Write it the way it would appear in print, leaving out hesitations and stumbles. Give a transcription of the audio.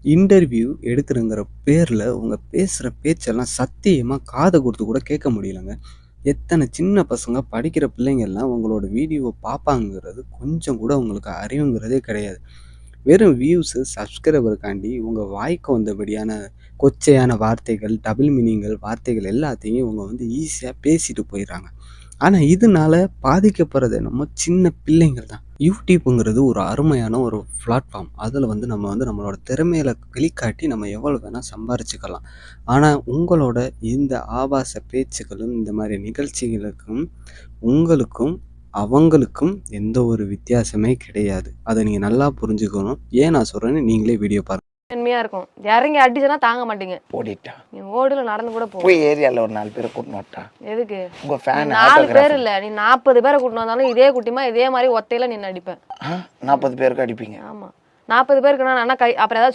Interview எடுக்குறேங்கிற பேர்ல, உங்க பேசுற பேச்செல்லாம் சத்தியமா காது குடுத்து கூட கேட்க முடியலங்க. எத்தன சின்ன பசங்க, படிக்கிற பிள்ளைங்கலாம் உங்களோட வீடியோவ பார்ப்பாங்கங்கிறது கொஞ்சம் கூட உங்களுக்கு அறிவுங்கிறதே கிடையாது. வெறும் வியூஸு, சப்ஸ்கிரைபருக்காண்டி உங்க வாய்க்கு வந்தபடியான கொச்சையான வார்த்தைகள், டபுள் மீனிங்கள் வார்த்தைகள் எல்லாத்தையும் இவங்க வந்து ஈஸியா பேசிட்டு போயிர்றாங்க. ஆனா, இதனால பாதிக்கப்படுறது என்னமோ சின்ன பிள்ளைங்கள் தான். யூடியூப்ங்கிறது ஒரு அருமையான ஒரு பிளாட்ஃபார்ம். அதுல வந்து நம்ம வந்து நம்மளோட திறமைகள வெளிக்காட்டி நம்ம எவ்வளோ வேணா சம்பாரிச்சுக்கலாம். ஆனா, உங்களோட இந்த ஆபாச பேச்சுக்களும், இந்த மாரி நிகழ்ச்சிகளுக்கும், உங்களுக்கும், அவங்களுக்கும் எந்த ஒரு வித்தியாசமே கிடையாது. அத நீங்க நல்லா புரிஞ்சுக்கணும். ஏன் நான் சொல்றேன்னு நீங்களே வீடியோ பாருங்க. தன்மையா இருக்கும். இறங்கி அடிச்சனா தாங்க மாட்டீங்க. ஓடிட்டா நீ ஓடுல நடந்து கூட போ. போய் ஏரியால ஒரு 4 பேரை கூட்டின்னு வரட்டா? எதுக்கு? உங்க ஃபேன் 4 பேர் இல்ல, நீ 40 பேரை கூட்டின்னு வந்தாலும் இதே குட்டிமா இதே மாதிரி ஒத்தையில நின்று அடிப்பேன். 40 பேருக்கு அடிப்பீங்க? ஆமா, 40 பேருக்கு நான் அப்புறம் ஏதாவது